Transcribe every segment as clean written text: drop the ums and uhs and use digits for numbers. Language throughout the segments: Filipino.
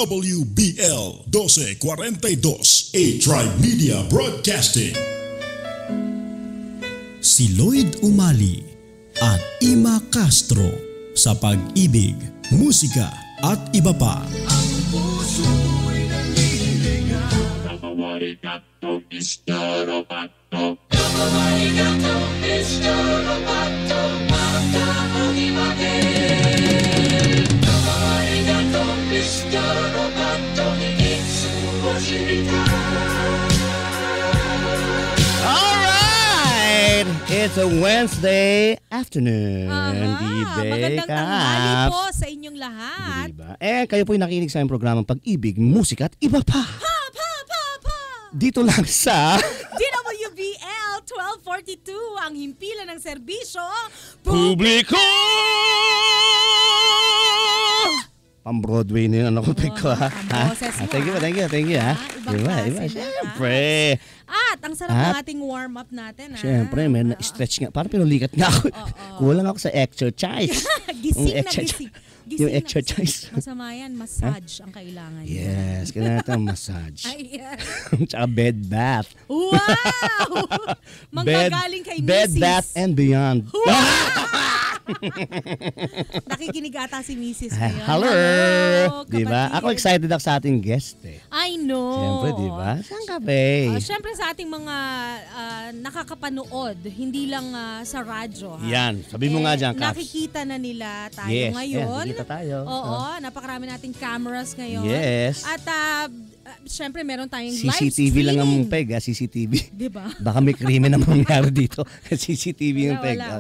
WBL 1242 A-Tribe Media Broadcasting. Si Lloyd Umali at Ima Castro sa pag-ibig, musika at iba pa. Ang puso ko'y nalilingan. Nakawarigato, Mr. Robato. Nakawarigato, Mr. Robato. Maka ang imahe. Nakawarigato, Mr. Robato. Higit sumusilita. Alright! It's a Wednesday afternoon. Magandang tanghali po sa inyong lahat. Diba? Kayo po'y nakinig sa aming programang Pag-ibig, Musika at Iba Pa. Dito lang sa DWBL 1242, ang himpilan ng serbisyo Publiko! Pang-Broadway na yun. Ano ko pick ko, ha? ang boses mo, Thank you, ha? Ibang klase na, Siyempre. At ang sarap ng ating warm-up natin. Siyempre, may na-stretch nga. Parang pinulikat nga ako. Kulang ako sa exercise. Gising. Yung exercise. Masama yan, massage ang kailangan. Yes, kailangan natin massage. Ayan. Tsaka bed bath. Wow! Manggagaling kay Bed Mrs. bath and beyond. Nakikinig ata si Mrs. ngayon. Hello! Diba? kapatid. Ako excited ako sa ating guest eh. I know. Siyempre, diba? Saan ka ba eh? Siyempre sa ating mga nakakapanood, hindi lang sa radyo. Ha? Yan. Sabi mo nga dyan, Caps. Nakikita na nila tayo Yes. ngayon. Yes, nakikita tayo. Oo, napakarami nating cameras ngayon. Yes. At siyempre meron tayong live CCTV lang ang streaming. peg, ha? CCTV. Diba? Baka may krimen na mangyari dito. CCTV yung peg. Wala.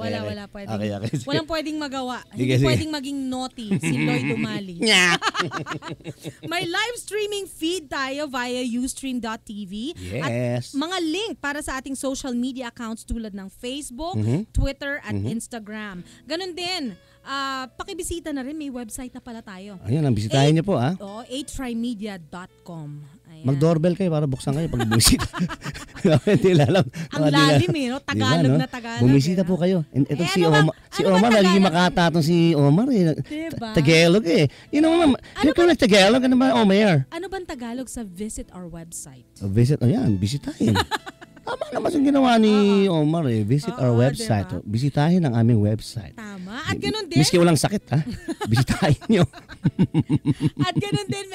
Pwedeng, Okay. walang pwedeng magawa. Sige, Hindi sige. pwedeng maging naughty si Lloyd Umali. May live streaming feed tayo via ustream.tv. Yes. At mga link para sa ating social media accounts tulad ng Facebook, Mhm. Twitter, at Instagram. Ganon din. Pakibisita na rin. May website na pala tayo. Ayun, ang bisitahin niyo po, ha? atrymedia.com. Ayan. Mag-doorbell kayo para buksan kayo pag bumisita. Hindi alam. Ang lalim eh, no? Tagalog na Tagalog. Bumisita eh, po no? kayo. Ito si ano ba- Omar. Si ano ba Omar, naging Tagalog? makatatong si Omar eh. Diba? Tagalog eh. You know, ma'am, Ano ano ka Tagalog? Ano ba, Omar? Ano bang Tagalog sa visit our website? Visit, ayan, bisitahin. Tama naman yung ginawa ni Omar eh. Visit our Oo, website. diba? Bisitahin ang aming website. Tama. At ganun din. Miski walang sakit, ha? Bisitahin nyo. At ganun din,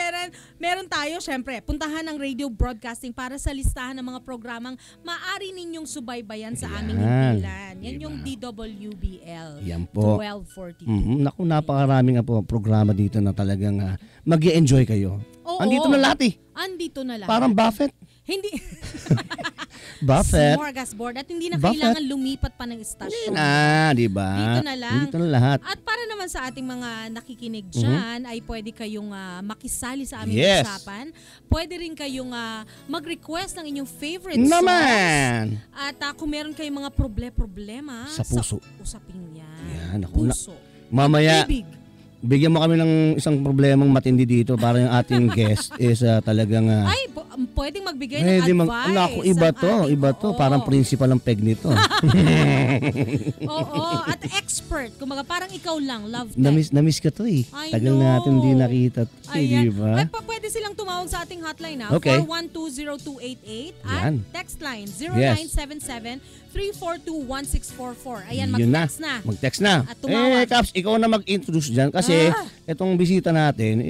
meron tayo, syempre, puntahan ng radio broadcasting para sa listahan ng mga programang maaari ninyong subaybayan sa aming Yan. himpilan. Yan Diba? yung DWBL. Yan po. 1242. Naku, napakaraming nga po programa dito na talagang mag-i-enjoy kayo. Oo. Andito na lahat eh. Andito na lahat. Parang Buffett. Hindi. Buffett. Smorgasbord. At hindi na Buffett. kailangan lumipat pa ng istasyon. Di ba? Dito na lang. Dito na lahat. At para naman sa ating mga nakikinig dyan, ay pwede kayong makisali sa aming Yes. usapan. Pwede rin kayong mag-request ng inyong favorite songs. Naman! At kung meron kayong mga problema Sa puso. usapin yan. Yan, ako na- Puso. Mamaya, Ibig. bigyan mo kami ng isang problemang matindi dito para yung ating guest is talagang... Ay, pwedeng magbigay ng advice. Naku, iba ang to, ating- iba to. oo. Parang principal ang peg nito. Oo, at expert. Kumaga, parang ikaw lang, love tech. Namiss ko to eh. I Tagal know. natin hindi nakita. Ayan. Di ba? Ay, pwede silang tumawag sa ating hotline na Okay. 4120288 at Yan. text line Yes. 0977-342-1644. Ayan, Yun mag-text na. Mag-text na. At tumawag. Caps, ikaw na mag-introduce dyan kasi itong bisita natin,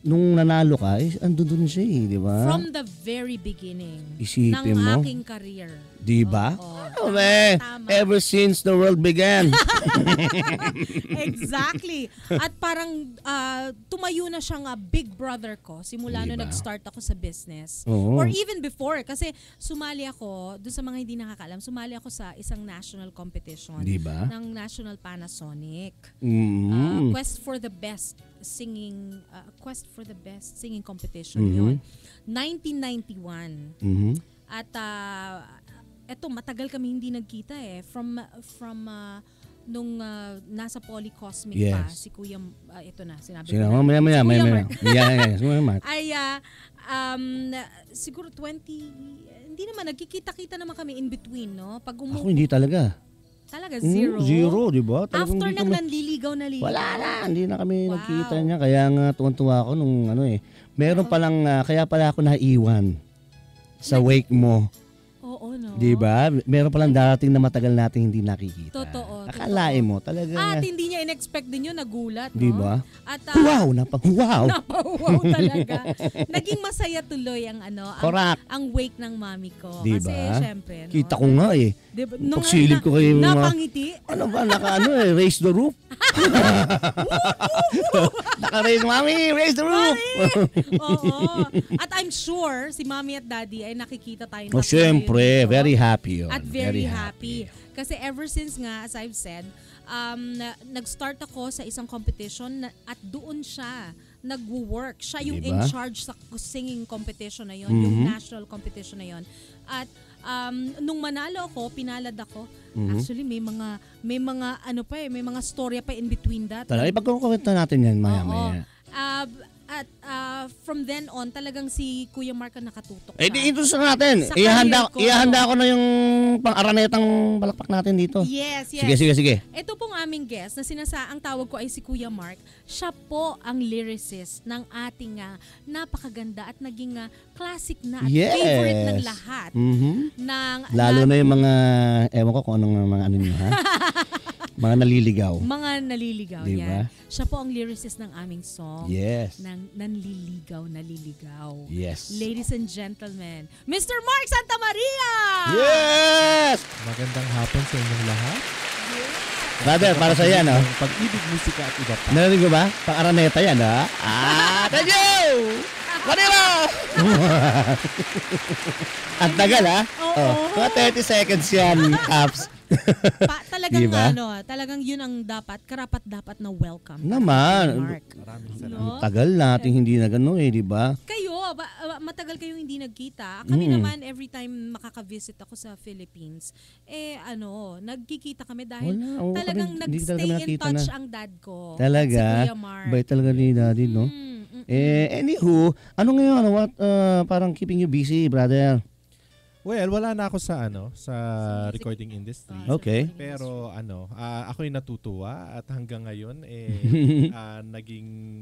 nung nanalo ka, andun siya eh, di ba? From the very beginning Isipin ng mo. aking career. Di ba? Oo. Tama. Ever since the world began. Exactly. At parang tumayo na siyang big brother ko simula nung Diba? nag-start ako sa business. Oo. Or even before. Kasi sumali ako, doon sa mga hindi nakakaalam, sumali ako sa isang national competition Diba? ng National Panasonic. Mm. Quest for the best singing competition yun. 1991. Mhm. At eto, matagal kami hindi nagkita eh. From nung nasa Polycosmic pa, Yes. si Kuya, ito na, sinabi Sino? ko na. Maya. Si Kuya Mark. Mark. Ay, siguro 20, hindi naman, nagkikita-kita naman kami in between, no? Pag Ako hindi talaga. Talaga, zero? Zero, di ba? Talagang After hindi nang kami- nanliligaw. Wala na, hindi na kami Wow. nagkita niya. Kaya nga tuwan-tuwa ako nung meron palang, kaya pala ako naiwan sa wake mo. Oo, no? Di ba? Meron palang darating na matagal nating hindi nakikita. Totoo, Akalain mo, talaga. At hindi niya in-expect din yun, nagulat, no? Di ba? At Wow, wow. napawaw talaga. Naging masaya tuloy ang Correct. ang wake ng mami ko. Di Kasi ba? syempre, no? Kita ko nga eh. Diba, Pagsilip ko kayo mga- napangiti. Ano ba, raise the roof? Naka-raise, mami, raise the roof. Oo. At I'm sure si Mommy at Daddy ay nakikita tayo. Oh, syempre, dito. very happy yun. At very happy. Kasi ever since nga, as I've said, nag-start ako sa isang competition at doon siya nagwo-work. Siya yung Diba? in charge sa singing competition na yon, yung national competition na yon. At nung manalo ako, pinalad ako. Actually, may mga may mga storya pa in between that. Talaga, ipagkukwento natin yan maya-maya. At from then on, talagang si Kuya Mark ang nakatutok. Eh, di sa- ito sa natin. Sa Ihanda career ko. ko na yung pang-aranetang balakpak natin dito. Yes, yes. Sige. Ito pong aming guest na ang tawag ko ay si Kuya Mark. Siya po ang lyricist ng ating napakaganda at naging classic na at Yes. favorite ng lahat. Lalo na yung mga, ewan ko kung anong mga ano nyo, ha? Mga naliligaw. Mga naliligaw. Diba? Yan. Siya po ang lyricist ng aming song. Yes. Ng naliligaw. Yes. Ladies and gentlemen, Mr. Mark Santa Maria! Yes! Magandang hapon sa inyong lahat. Brother, para sa yan, oh. Ng Pag-ibig, musika at iba pa. Narinig ko ba? Pang-araneta yan, ha? Thank you! Manila! Ang tagal, ha? Oo. Mga 30 seconds yan, Caps. Talagang Diba? talagang yun ang karapat-dapat na welcome. Naman. Mark. Maraming salamat. No? Tagal natin hindi na gano'n di ba? Kayo, matagal kayong hindi nagkita. Kami naman, every time makaka-visit ako sa Philippines, nagkikita kami dahil Wala, oo, talagang kami- hindi talaga nag-stay in nakita touch na. ang dad ko. Talaga? Si Kuya Mark. Bait talaga ni Daddy, no? Anywho, ano ngayon? Parang keeping you busy, brother? Well, wala na ako sa recording industry. Okay. Pero ako'y natutuwa at hanggang ngayon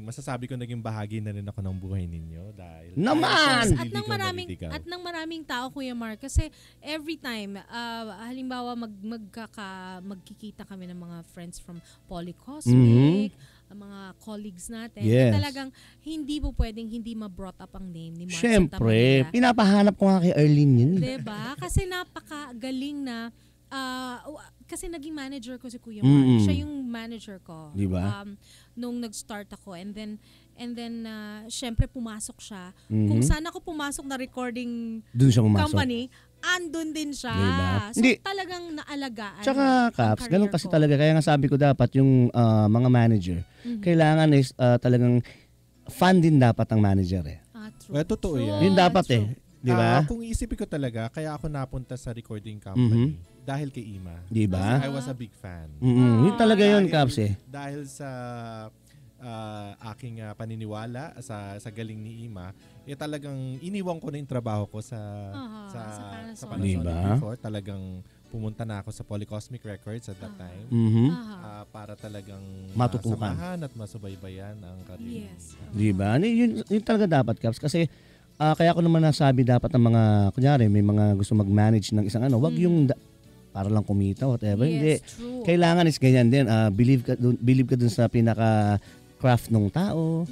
masasabi ko naging bahagi na rin ako ng buhay ninyo dahil Naman! dahil sa naliligaw. At ng maraming tao, Kuya Mark, kasi every time, halimbawa magkikita kami ng mga friends from Polycosmic, mga colleagues natin, Yes. talagang hindi po pwedeng hindi ma-brought up ang name ni Mark Santa Siyempre, Maria. pinapahanap ko nga kay Arlene yun. Diba? Kasi napakagaling na, kasi naging manager ko si Kuya Mark. Siya yung manager ko. Diba? Nung nag-start ako. And then syempre pumasok siya. Kung saan ako pumasok na recording Doon siya pumasok. company, andun din siya. Diba? So Hindi. talagang naalagaan. Tsaka, ang Caps, ganun career kasi ko. talaga. Kaya nga sabi ko dapat yung mga manager, kailangan is talagang fan din dapat ang manager eh. True. Well, totoo True. yan. Yun dapat True. Di ba? Kung iisipin ko talaga, kaya ako napunta sa recording company dahil kay Ima. Di ba? I was a big fan. Yun talaga yun, Caps eh. Dahil sa aking paniniwala sa galing ni Ima, talagang iniwan ko na yung trabaho ko sa sa Panasonic Diba? before. Talagang pumunta na ako sa Polycosmic Records at that time para talagang Matutukan. masamahan at masubaybayan ang career. Yes. Di ba? Yun talaga dapat, Caps. Kasi kaya ko naman nasabi dapat ng mga, kunyari, may mga gusto mag-manage ng isang wag yung para lang kumita, whatever. Hindi. Yes, true. Kailangan is ganyan din. Believe ka dun sa pinaka-craft ng tao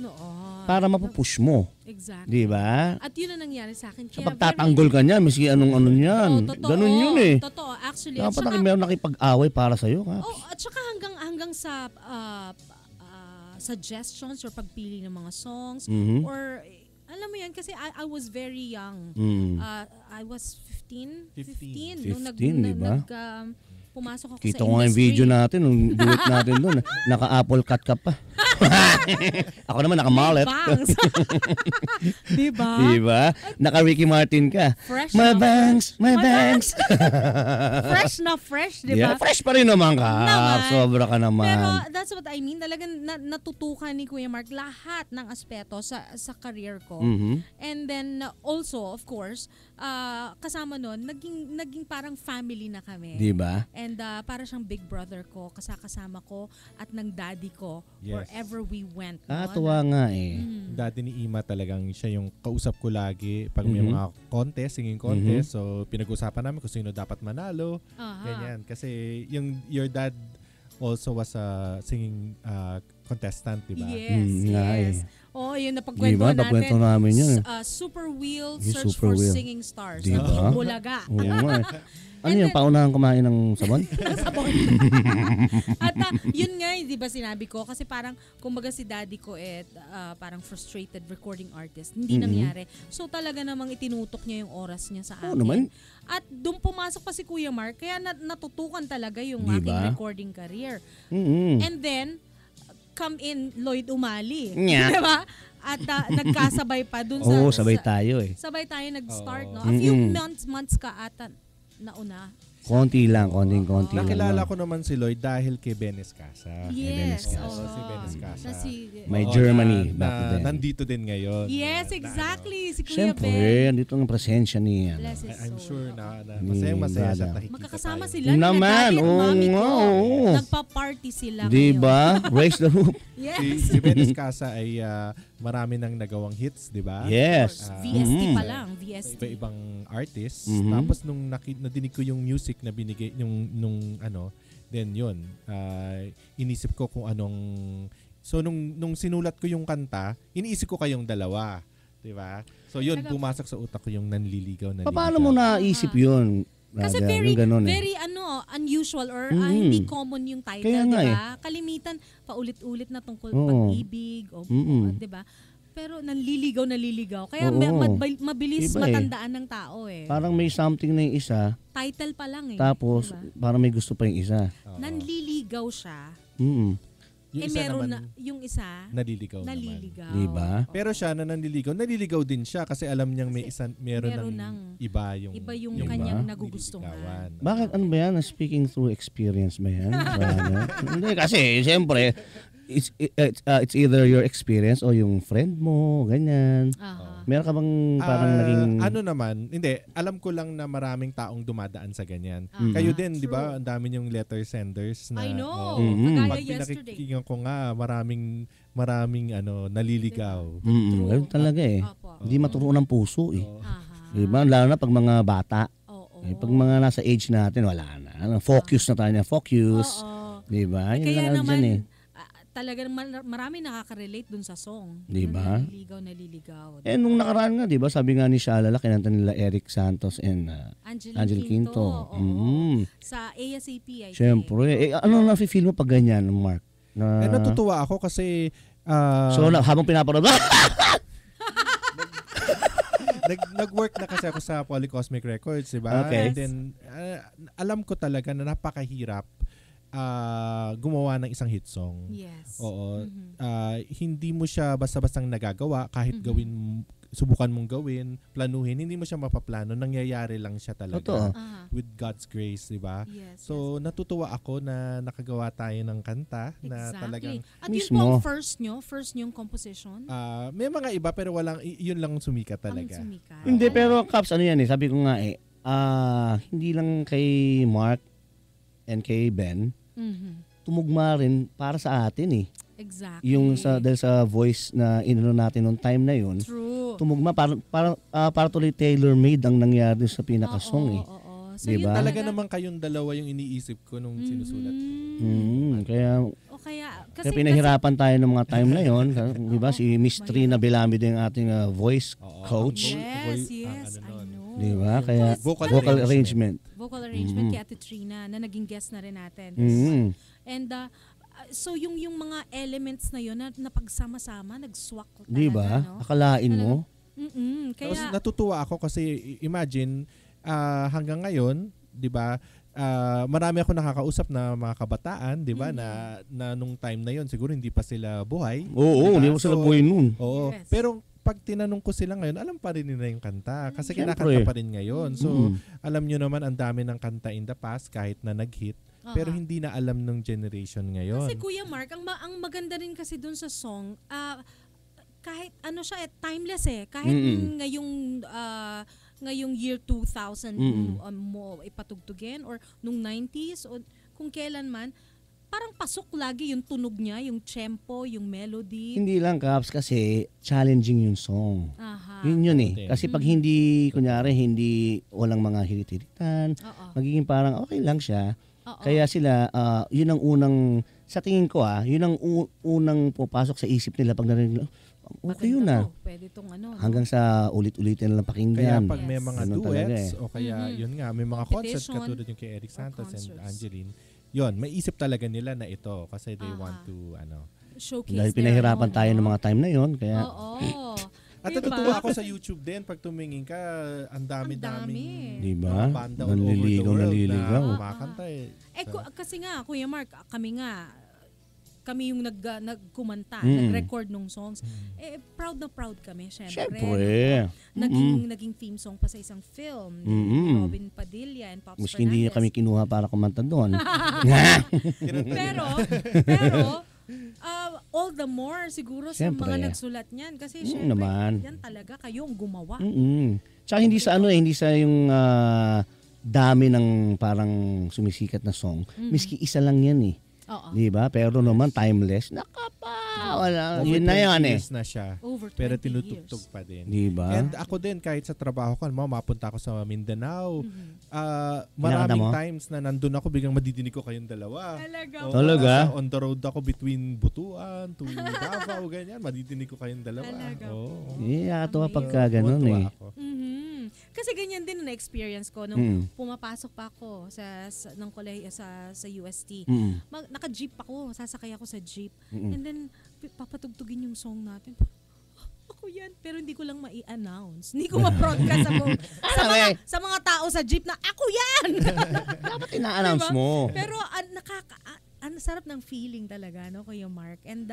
para mapupush mo. Exactly. Di ba? At yun ang nangyari sa akin. Kapag tatanggol ka niya, miski anong niyan. Totoo. Ganun yun eh. Totoo. Actually. Dapat meron nakipag-away para sa'yo, Caps. At saka hanggang sa suggestions or pagpili ng mga songs or alam mo yan kasi I was very young. I was 15 nung 15, di ba? pumasok ako Kita sa ko nga yung industry. video natin, nung duet natin doon. Naka-apple cut ka pa. Ako naman naka-mullet. Bangs. Diba? Diba? Naka-Ricky Martin ka. Fresh My na bangs, my bangs. Fresh na fresh, di Yeah, ba? fresh pa rin naman ka. Naman. Sobra ka naman. Pero that's what I mean. Talagang natutukan ni Kuya Mark lahat ng aspeto sa career ko. Mhm. And then also, of course, kasama nun, naging parang family na kami. Diba? And para siyang big brother ko, kasama ko at ng daddy ko Yes. wherever we went. Tuwa nga eh. Dati ni Ima talagang siya yung kausap ko lagi pag may Mhm. mga contest, singing contest. So pinag-usapan namin kung sino dapat manalo. Aha. Ganyan. Kasi your dad also was a singing contestant, di ba? Yes, nga yes. eh. Oh, yun napagkwento Diba? natin. Napagkwento namin yun. Super Wheel, Yung Search Super for Wheel. Singing Stars. Diba? Ng Bulaga. Oo nga eh. Ano And yung then- paunahan kumain ng sabon? Sabon. At yun nga, di ba sinabi ko, kasi parang, kumbaga si daddy ko parang frustrated recording artist. Hindi nangyari. So talaga namang itinutok niya yung oras niya sa Oo akin. naman. At doon pumasok pa si Kuya Mark, kaya natutukan talaga yung Diba? aking recording career. Mm-mm. And then, come in Lloyd Umali. Nya. Diba? At nagkasabay pa dun sa... Oo, sabay tayo eh. Sabay tayo nag-start, Oo. no? A few Mm-mm. months ka ata nauna. Konti lang, konting-konti lang. Nakilala ko naman si Lloyd dahil kay Benes Casa. Yes. Benes oo. Si Benes Casa. Na si- May Oo, Germany na back then. nandito din ngayon. Yes, Na- exactly. Si Kuya Siyempre, Ben. andito ang presensya niya. Bless his I'm soul. sure na Ni masaya siya brother. at nakikita Magkakasama tayo. sila. ni Naman, Daddy at oo Mommy nga, ko. oo. Nagpa-party sila Diba? Raise the roof. ngayon. Yes. Si Benes Casa ay marami nang nagawang hits, di ba? Yes. VST Mhm. pa lang. VST. Iba-ibang artists. Mhm. Tapos nung nadinig ko yung music na binigay, nung then yun, inisip ko kung anong, so nung sinulat ko yung kanta, iniisip ko kayong dalawa. Di ba? So yun, pumasok sa utak ko yung nanliligaw. Paano mo naisip yun? Kasi brother? very, Yung ganun eh. very unusual or Mhm. hindi common yung title, Kaya di nga ba? Kalimitan, paulit-ulit na tungkol Oo. pag-ibig, o, Mhm. di ba? Pero nanliligaw. Kaya Oo. mabilis Iba eh. matandaan ng tao eh. Parang may something na yung isa, Title pa lang eh. tapos di ba? parang may gusto pa yung isa. Nanliligaw siya. Mm. Yung isa Meron naman, yung isa, naliligaw naman. naliligaw. Diba? Pero siya na naliligaw din siya kasi alam niyang may meron meron ng ng- iba yung kanyang Iba? nagugustuhan. nililigawan. Bakit ano ba yan? Speaking through experience ba yan? Brother? Hindi kasi siyempre it's either your experience o yung friend mo, ganyan. Aha. Meron ka bang parang naging Ano naman, hindi, alam ko lang na maraming taong dumadaan sa ganyan. Ah, Kayo din, di true. ba? Ang dami yung letter senders na I know. oo. Mhm. Kagaya Pag yesterday. pinakikinggan ko nga, maraming naliligaw. Ganun talaga eh. Opo. Hindi maturuan ng puso eh. Aha. Diba? Lalo na pag mga bata. Oo. Eh, pag mga nasa age natin, wala na. Focus na tayo na. Focus. Oo. Diba? Yun Kaya lang naman, dyan eh. talagang marami nakaka-relate dun sa song. Di ba? Naliligaw. Eh, nung nakaraan nga, di ba? Sabi nga ni Shalala, kinanta nila Eric Santos and Angel Quinto. Oo. Mhm. Sa ASAP, I think. Siyempre. Eh, ano na-feel mo pag ganyan, Mark? Na, Natutuwa ako kasi so, habang pinapanood, nag-work na kasi ako sa Polycosmic Records, di ba? Okay. And then, alam ko talaga na napakahirap gumawa ng isang hit song. Yes. Oo. Mhm. Hindi mo siya basta-bastang nagagawa kahit subukan mong gawin, planuhin, hindi mo siya mapaplano, nangyayari lang siya talaga. Totoo. Aha. With God's grace, di ba? Yes. So, natutuwa ako na nakagawa tayo ng kanta na exactly. talagang At Mismo. yun po ang first nyong composition? may mga iba pero yun lang sumikat talaga. Ang sumikat. hindi, pero Caps, ano yan eh, sabi ko nga eh, hindi lang kay Mark and kay Ben, Mhm. tumugma rin para sa atin eh. Exactly. Yung dahil sa voice na inano natin nung time na yun, True. tumugma para tuloy tailor-made ang nangyari sa pinaka-song eh. Oo. So Diba? yun Talaga namang kayong dalawa yung iniisip ko nung sinusulat ko. Kaya O kaya, Kaya pinahirapan tayo ng mga time na yon, di ba? Si Miss Trina Belamido yung ating voice Oo. coach, Yes, I nun. know. di ba? Kaya Vocal vocal arrangement. Vocal arrangement kay Ate Trina na naging guest na rin natin. Mhm. And so yung mga elements na yun na napagsama-sama, nagswak talaga, Di ba? no? Akalain mo? Tapos Kaya, natutuwa ako kasi imagine hanggang ngayon, 'di ba? marami ako nakakausap na mga kabataan, 'di ba, na nung time na 'yon siguro hindi pa sila buhay. Oo, hindi mo sila buhay noon. Oo. Yes. Pero pag tinanong ko sila ngayon, alam pa rin nila yung kanta kasi Siyempre. kinakanta pa rin ngayon. So, Mm. alam nyo naman ang dami ng kanta in the past kahit na nag-hit, pero Oo. hindi na alam ng generation ngayon. Kasi Kuya Mark, ang maganda rin kasi dun sa song, kahit ano siya, timeless eh. Kahit ngayong year 2000 mo ipatugtugin or nung 90s o kung kailan man, parang pasok lagi yung tunog niya, yung tempo, yung melody. Hindi lang, Caps, kasi challenging yung song. Aha. Yun eh. Okay. Kasi pag hindi, kunyari, walang mga hirit-hiritan, Oo. magiging parang okay lang siya. Oo. Kaya sila, yun ang unang, sa tingin ko yun ang unang pupasok sa isip nila pag narinig nila, okay yun Maganda to. Pwede tong ano. no? Hanggang sa ulit-ulitin na lang Kaya pakinggan. pag may Yes. mga Ganun talaga duets o kaya yun nga, may mga concerts Competition katulad yung kay Eric Santos and concerts. Angeline, yun, may isip talaga nila na ito kasi they Aha. want to, Showcase Dahil their pinahirapan own, tayo no? ng mga time na yun. Kaya, Oo. At Diba? natutuwa ako sa YouTube din pag tumingin ka, ang Ang dami. dami-daming di ba? mga banda all over the Nanliligaw, world naliligaw. na kumakanta eh. Kasi nga, Kuya Mark, kami yung nagkumanta, Mm. nag-record nung songs. Proud na proud kami, syempre. syempre. Naging theme song pa sa isang film ni Mm-mm. Robin Padilla and Pops Maski hindi Fernandez. kami kinuha para kumanta doon. pero all the more siguro Siyempre. sa mga nagsulat niyan kasi syempre naman. yan talaga kayong gumawa. Tsaka hindi sa hindi sa yung dami ng parang sumisikat na song. Miski isa lang yan eh. Oo. Di ba? Pero naman timeless. Wala. Yun na yan eh. Years na siya. Over 20 Pero years. tinutugtog pa din. Di ba? And ako din, kahit sa trabaho ko, mapunta ako sa Mindanao. Pinakanta Maraming mo? times na nandun ako, biglang madidinig ko kayong dalawa. Talaga. Oo, Talaga? nasa on the road ako between Butuan to Davao, ganyan. Madidinig ko kayong dalawa. Talaga Oo. Ito pagka ganun Tuwa-tuwa eh. ako. Kasi ganyan din na experience ko nung pumapasok pa ako ng kolehiyo sa UST. Naka-jeep ako, sasakay ako sa jeep. And then papatugtugin yung song natin. Ako yan, pero hindi ko lang mai-announce. Hindi ko ma-broadcast sa mga tao sa jeep na ako yan. Dapat ina-announce mo. Pero ang sarap ng feeling talaga, no, Kuya Mark. And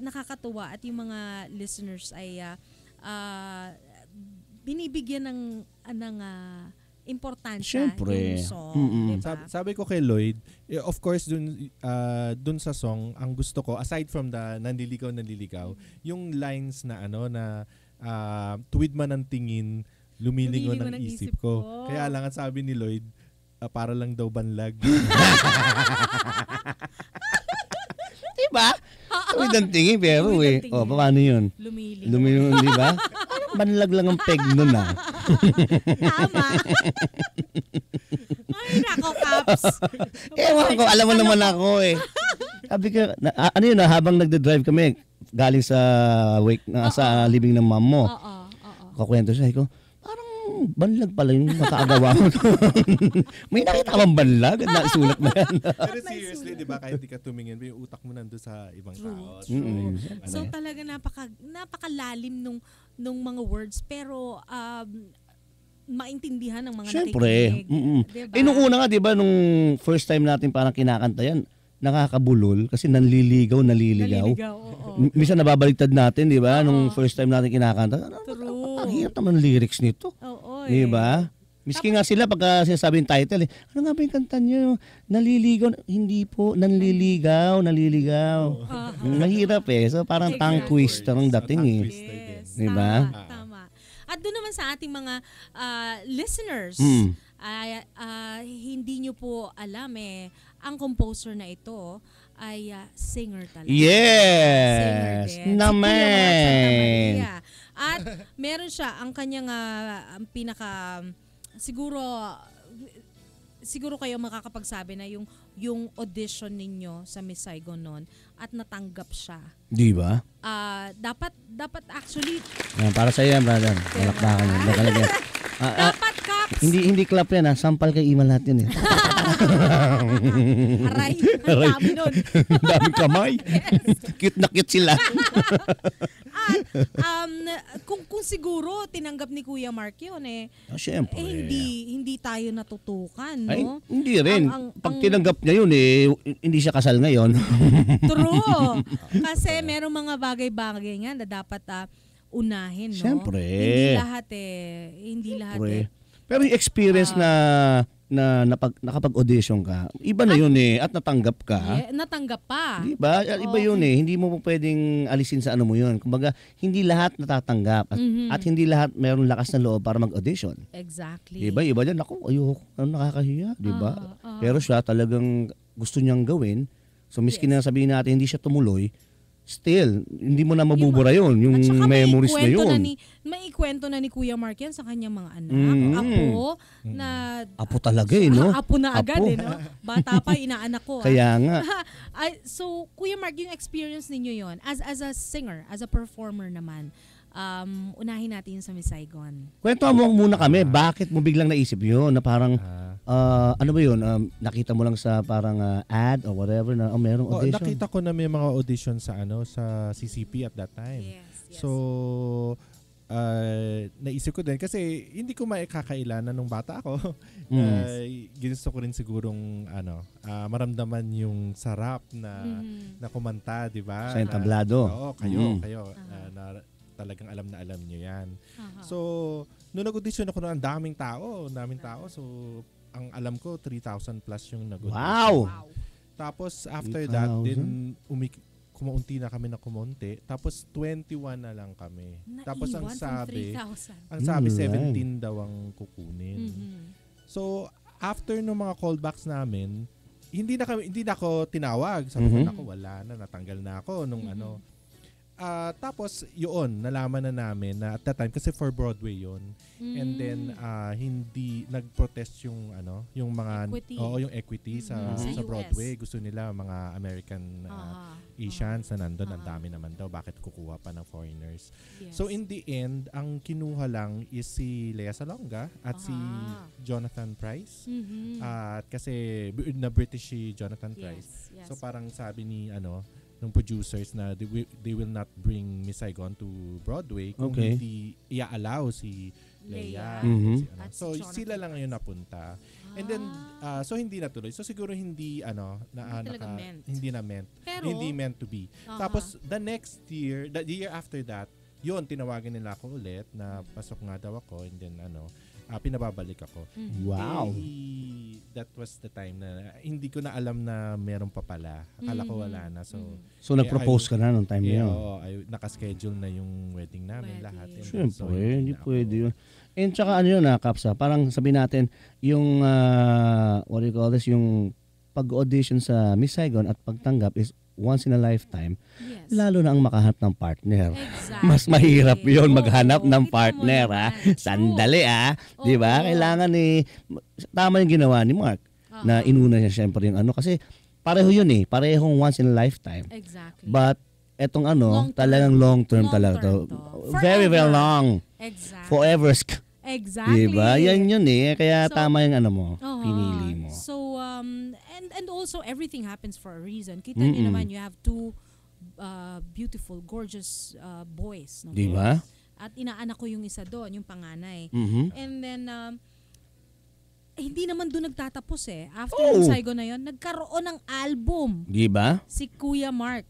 nakakatuwa at yung mga listeners ay binibigyan ng importansya Siyempre. yung song. Diba? Sabi ko kay Lloyd, of course dun sa song, ang gusto ko aside from the nanliligaw, yung lines na tuwid man ang tingin, lumilingon ang isip ko. Kaya lang ang sabi ni Lloyd, para lang daw banlag. Diba? Tuwid ang tingin pero Tuwid ang eh. tingin. Paano yun? Lumilingon. Lumilingon, di ba? Banlag lang ang peg nun Tama. Ay, nako, Caps. Ewan ko, alam mo naman ako eh. Sabi ko, habang nagde-drive kami, galing sa sa living ng mom mo. Oo. Kakwento siya, ko, parang banlag pala yung makaagawa mo. May nakita bang banlag? Naisulat mo yan. Pero seriously, di ba, kahit di ka tumingin, yung utak mo nandun sa ibang tao. So talaga napakalalim nung mga words pero maintindihan ng mga Siyempre. nakikinig. Diba? Nung una nga, di ba, nung first time natin parang kinakanta yan, nakakabulol kasi naliligaw. Oo. Minsan nababaliktad natin, di ba? Nung first time natin kinakanta, True. ang hirap naman ng lyrics nito. Oo. Di ba? Miski nga sila pagka sinasabi yung title, ano nga ba yung kanta nyo? Naliligaw. Hindi po, nanliligaw. Mahirap eh. So parang tongue twister ang dating eh. Yes. Di ba? Tama. At doon naman sa ating mga listeners, hindi nyo po alam ang composer na ito ay singer talaga. Yes! Singer din. Naman! Si Kuya Mark Santamaria. At meron siya ang kanyang ang pinaka siguro kayo makakapagsabi na yung audition ninyo sa Miss Saigon noon at natanggap siya. Di ba? Dapat actually Para sa iyo yan, brother. Malakbakan yan. dapat Caps. Hindi clap yan, sampal kay Ima lahat yan eh. Aray, ang dami nun. Daming kamay. Cute na cute sila. At kung siguro tinanggap ni Kuya Mark yun Siyempre. hindi tayo natutukan, Ay, no? hindi rin. Pag ang- tinanggap niya yun, hindi siya kasal ngayon. True. Kasi merong mga bagay-bagay nga na dapat unahin, no? Siyempre. Hindi lahat Siyempre. Pero yung experience na nakapag-audition ka, iba na yun at natanggap ka. natanggap pa. Di ba? Iba yun Hindi mo po pwedeng alisin sa ano mo yun. Kumbaga, hindi lahat natatanggap at hindi lahat mayroong lakas na loob para mag-audition. Exactly. Di ba? Iba dyan, ako, ayoko, nakakahiya. Di ba? Pero siya talagang gusto niyang gawin. So, miski na sabihin natin hindi siya tumuloy, still, hindi mo na mabubura yun. Yung At saka memories na yun. May ikwento na ni Kuya Mark yan sa kanyang mga anak. Apo na... Apo talaga no? Apo na agad Apo. no? Bata pa, inaanak ko. Kaya nga. So, Kuya Mark, yung experience ninyo yon as a singer, as a performer naman, unahin natin sa Miss Saigon. Kwento mo muna kami, bakit mo biglang naisip yun na parang, ano ba yun, nakita mo lang sa parang ad or whatever na merong audition? Nakita ko na may mga audition sa sa CCP at that time. Yes. So, naisip ko din kasi hindi ko maikakailanan nung bata ako. Ginusto ko rin sigurong maramdaman yung sarap na kumanta, di ba? Sa entablado. Oo, kayo. Na talagang alam na alam nyo yan. So, nung nag-audition ako ang daming tao. So, ang alam ko, 3,000 plus yung nag-audition. Wow! Tapos, after that, din kumaunti na kami na kumonti. Tapos, 21 na lang kami. Tapos, ang sabi, 17 daw ang kukunin. So, after nung mga callbacks namin, hindi na ako tinawag. Sabi ko, naku, wala na, natanggal na ako nung tapos yun, nalaman na namin na at that time kasi for Broadway yun. And then hindi nag-protest yung yung mga equity. yung equity sa Sa Broadway. US. Gusto nila mga American Asians na nandun, ang dami naman daw, bakit kukuha pa ng foreigners. Yes. So in the end, ang kinuha lang is si Lea Salonga at si Jonathan Price. At kasi na British si Jonathan Price. Yes. So parang sabi ni ng producers na they will not bring Miss Saigon to Broadway kung hindi i-allow si Lea. At So si Jonathan sila lang ngayon napunta. And then so hindi natuloy. So siguro hindi hindi na meant. Pero, hindi meant to be. Tapos the next year, the year after that, yun tinawagan nila ako ulit na pasok nga daw ako and then pinababalik ako. Wow. That was the time na hindi ko na alam na meron pa pala. Akala ko wala na. So nag-propose ka na nung time na yun? Oo, nakaschedule na yung wedding namin lahat. Siyempre, hindi pwede yun. And tsaka Kapsa, parang sabihin natin, yung, what do you call this, yung pag-audition sa Miss Saigon at pagtanggap is once in a lifetime, lalo na ang makahanap ng partner. Exactly. Mas mahirap yun maghanap ng Kita mo partner. naman. Sandali di ba? Kailangan tama yung ginawa ni Mark na inuna niya syempre yung kasi pareho yun parehong once in a lifetime. Exactly. But etong Long-term. talagang long-term talaga to. Very, very long. Exactly. Forever. Exactly. Diba? Yan yun Kaya So, tama yung mo, pinili mo. So, and also everything happens for a reason. Kita niyo naman, you have two beautiful, gorgeous boys. No? Diba? At inaanak ko yung isa doon, yung panganay. And then, hindi naman doon nagtatapos After yung Saigon na yun, nagkaroon ng album. Diba? Si Kuya Mark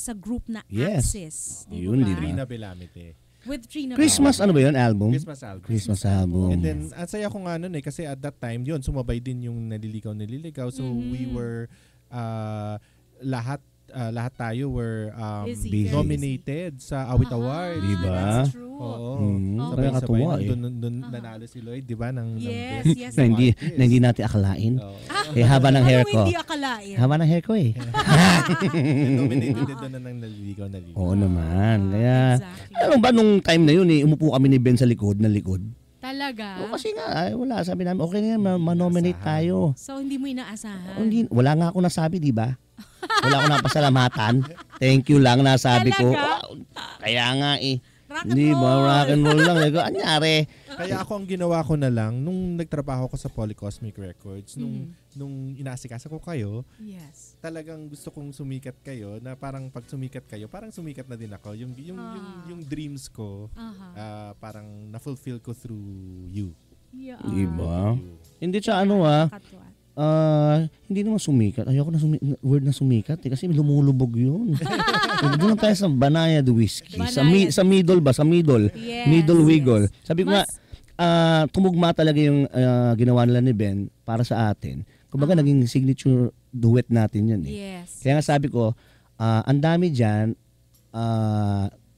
sa group na Yes. Axis. Yun, diba? Trina Belamite. With Trina Christmas, Belamite. ba yun? Album? Christmas album. Christmas album. And then, ang saya ko nga nun kasi at that time, yun, sumabay din yung nililigaw. So, we were, lahat tayo were Busy. nominated sa Awit Award. Diba? That's true. Oo. Kaya katuwa Doon nanalo si Lloyd, di ba? Yes, best yes. na hindi, artist. na hindi natin akalain. Oo. Haba ng hair ko. Ano hindi akalain? Haba ng hair ko Nominated din doon na ng naliligaw. Oo naman. Kaya, Exactly. alam ba nung time na yun umupo kami ni Ben sa likod. Talaga? O, kasi nga, wala. Sabi namin, okay na yan, ma-nominate tayo. So, hindi mo inaasahan? Wala nga ako nasabi, di ba? Wala ako napasalamatan. Thank you lang nasabi ko. Talaga? Kaya nga Rock and Di ba? roll. Rock and roll lang. Anyari? Kaya ako ang ginawa ko na lang, nung nagtrabaho ko sa Polycosmic Records, nung inaasikaso ko kayo, Yes. talagang gusto kong sumikat kayo, na parang pag sumikat kayo, parang sumikat na din ako. Yung dreams ko, parang na-fulfill ko through you. Yeah. Di ba? Hindi siya Nakakatuwa. hindi naman sumikat. Ayoko na word na sumikat kasi lumulubog yun. Doon tayo sa Banayad Whiskey. Sa middle ba? Sa middle. Yes, Middle wiggle. yes. Sabi ko nga, tumugma talaga yung ginawa nila ni Ben para sa atin. Kumbaga naging signature duet natin yun eh. Yes. Kaya nga sabi ko, ang dami dyan,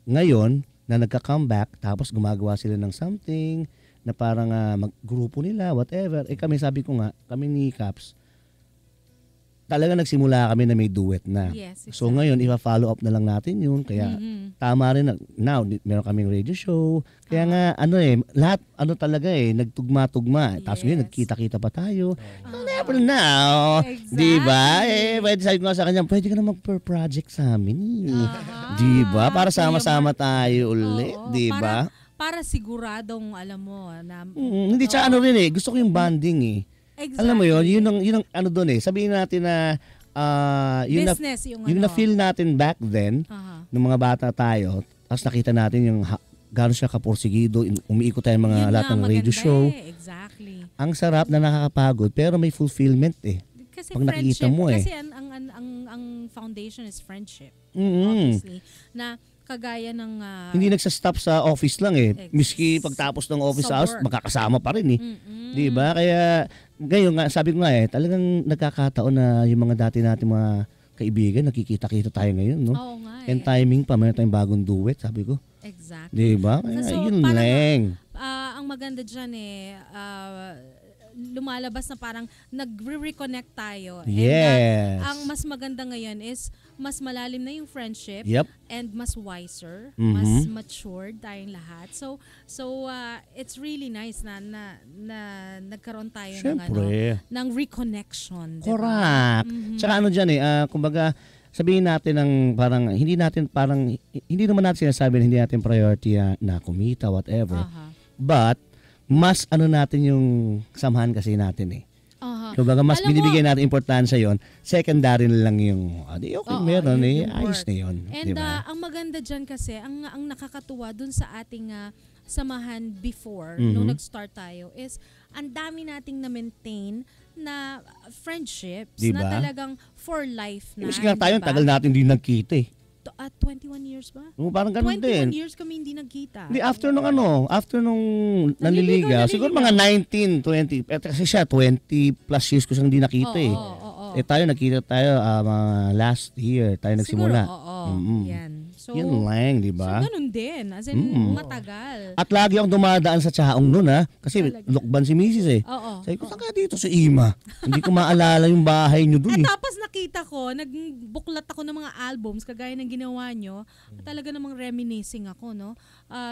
ngayon, na nagka-comeback, tapos gumagawa sila ng something, na parang maggrupo nila, whatever. Kami, sabi ko nga, kami ni Caps, talaga nagsimula kami na may duet na. Yes, exactly. So ngayon, ipa-follow up na lang natin yun. Kaya tama rin, now, meron kaming radio show. Kaya nga, lahat, talaga nagtugma-tugma. Tapos ngayon, Yes. nagkita-kita pa tayo. Never now. Exactly. Di ba? Pwede sabi ko nga sa kanya, pwede ka na mag-per-project sa amin. Di ba? Para sama-sama tayo ulit. Oo, Di ba? Para siguradong, alam mo, na... Hindi siya rin gusto ko yung banding eh. Exactly. Alam mo yun ang doon eh. Sabihin natin na business yung na-feel natin back then, nung mga bata tayo, tapos nakita natin yung gano'n siya kapursigido, umiikot tayo mga Yun lahat nga, ng radio maganda show. Exactly. Ang sarap na nakakapagod, pero may fulfillment eh. Kasi Pag nakikita friendship, mo eh. kasi ang foundation is friendship. Mm-hmm. Obviously. Na kagaya ng... Hindi nagsa-stop sa office lang eh. Ex- Miski pagtapos ng office sa hours, work. magkakasama pa rin eh. Di ba? Kaya ngayon nga, sabi ko nga talagang nagkakataon na yung mga dati natin mga kaibigan, nakikita-kita tayo ngayon, no? Oo nga And timing pa, mayroon tayong bagong duet, sabi ko. Exactly. Di ba? Kaya So, yun parang, lang. ang maganda dyan lumalabas na parang nagre-reconnect tayo. Yes. And ang mas maganda ngayon is mas malalim na yung friendship Yep. and mas wiser, Mhm. mas matured tayong lahat. So it's really nice na nagkaroon tayo Siyempre. ng reconnection. diba? Correct. Tsaka dyan kumbaga, sabihin natin ng parang, hindi naman natin sinasabi na hindi natin priority na kumita, whatever. Aha. But, mas natin yung samahan kasi natin eh. Aha. Kumbaga, mas Alam mo- binibigyan natin importansya yon. Secondary na lang yung, okay, Oo, meron yung ayos work. na yun. And Diba? ang maganda dyan kasi, ang nakakatuwa dun sa ating samahan before, Mhm. nung nag-start tayo, is ang dami nating na-maintain na friendships Diba? na talagang for life na. Kasi nga tayo, diba? tagal natin din nagkita eh. 21 years ba? Parang ganun 21 din. years kami hindi nagkita. Hindi, after nung nanliligaw, siguro mga 19, 20, kasi siya 20 plus years ko siyang hindi nakita eh. Oo. Tayo nagkita tayo mga last year, tayo nagsimula. Siguro, oo. Mm-mm. Yan. So, Yun lang, di ba? So, ganun din. As in, matagal. At lagi akong dumadaan sa Chaong nun kasi Talaga. lukban si Mrs. eh. Oo. Sabi ko, saan kaya dito sa Ima? Hindi ko maalala yung bahay nyo dun eh. Tapos nakita ko, nagbuklat ako ng mga albums, kagaya ng ginawa nyo. Talaga namang reminiscing ako, no?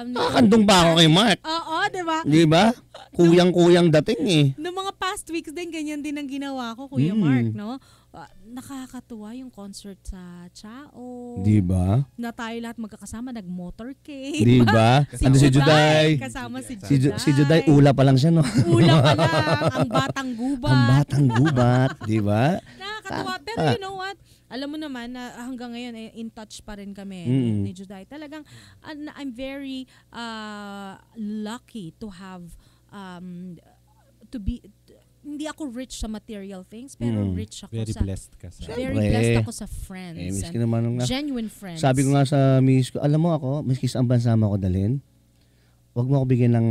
Nakakandong ba ako kay Mark? Oo, di ba? Di ba? Kuyang-kuyang dating eh. Noong mga past weeks din, ganyan din ang ginawa ko, Kuya Mark, no? Nakakatuwa yung concert sa Chao. Di ba? Na tayo lahat magkakasama, nag-motorcade. Di ba? Ando si Juday. Kasama si Si Juday. Juday, ula pa lang siya, no? Ula pa lang, ang batang gubat. Ang batang gubat, di ba? Nakakatuwa. Pero you know what? Alam mo naman na hanggang ngayon in touch pa rin kami ni Juday. Talagang I'm very lucky to have to be hindi ako rich sa material things pero rich ako Very sa blessed ka sa... very Siyempre. blessed ako sa friends. Miski and naman nung genuine friends. sabi ko nga sa miss ko, alam mo ako, miski sa bansa mo ako dalhin, wag mo ako bigyan ng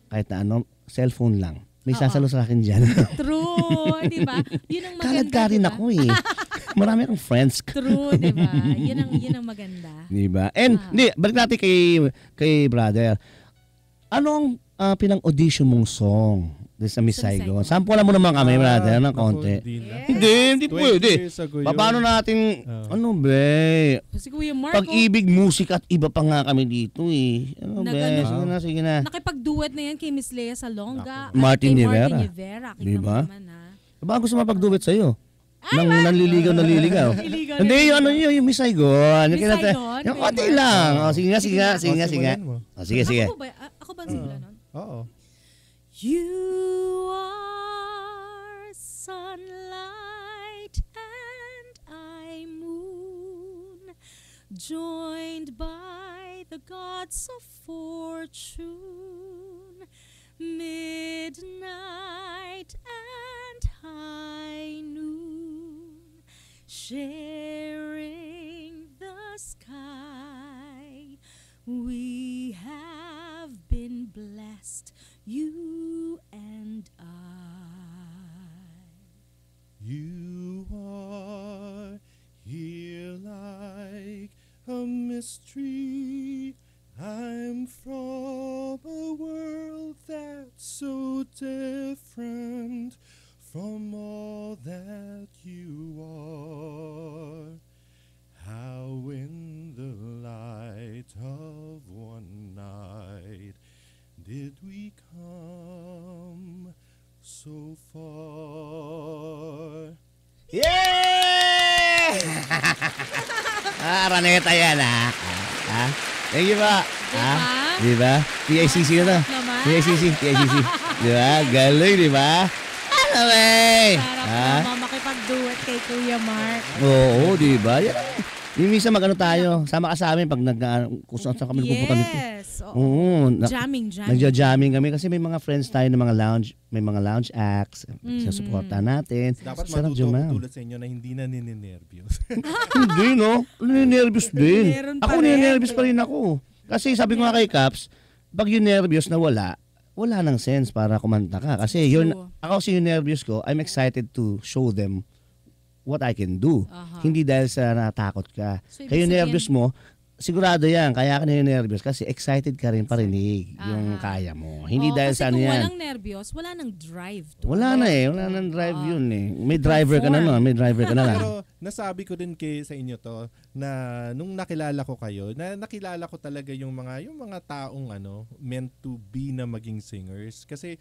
kahit na cellphone lang. May sasalo sa akin dyan. True, di ba? Yun ang maganda. Kalad ka rin diba? ako eh. Marami akong friends. True, di ba? Yun ang maganda. Di ba? And, balik natin kay brother. Anong pinang-audition mong song sa Miss Sa Miss Saigon? Saigon. Sample mo naman kami, brother, ng konti. Hindi 20 pwede. years ago yun. Paano natin, be? Si Kuya Marco, Pag-ibig, musika at iba pa nga kami dito eh. Ano Na be? ganun. Sige na. nakipag-duet na yan kay Miss Lea Salonga. at Martin kay Rivera. Martin Rivera. Kita Diba? mo naman, ha? Baka gusto mapag-duet sa'yo. Nang nanliligaw. Iligaw Hindi, na yung Miss Saigon. Miss Saigon? Yung konti lang. Sige nga. simulan mo. Sige. Ako ba ang simula nun? Oo. You are sunlight and I moon, joined by the gods of fortune, midnight and high noon, sharing the sky. We have been blessed, you and I. You are here like a mystery. I'm from a world that's so different from all that you are. How in the light of one night did we come so far? Yeah! Raneta yan, Thank you ba? Di ba? PICC na to. Naman. PICC. Di ba? Galing, di ba? Ano Sarap naman makipag-duet kay Kuya Mark. Oo, di ba? Yung minsan tayo, sama ka sa amin pag kung saan kami nagpupunta. Yes. Oo. Jamming. Nagja-jamming kami kasi may mga friends tayo ng mga lounge acts. Sasuporta natin. Dapat Sarap matuto jumam. ako tulad sa inyo na hindi na ninenervyos. Hindi, no? Ninenervyos din. Meron pa Ako rin. ninenervyos pa rin ako. Kasi sabi ko nga kay Caps, pag yung nervyos na wala nang sense para kumanta ka. Kasi ako yung nervyos ko, I'm excited to show them what I can do. Hindi dahil sa natakot ka. So, Kaya yung ibig nervyos mo, sigurado yan. Kaya ka na yung nervyos kasi excited ka rin parinig yung kaya mo. Hindi dahil kasi sa ano kung yan. walang nervyos, wala nang drive. Wala nang drive yun eh. May driver ka na lang. Pero nasabi ko din sa inyo to na nung nakilala ko kayo, nakilala ko talaga yung mga taong meant to be na maging singers. Kasi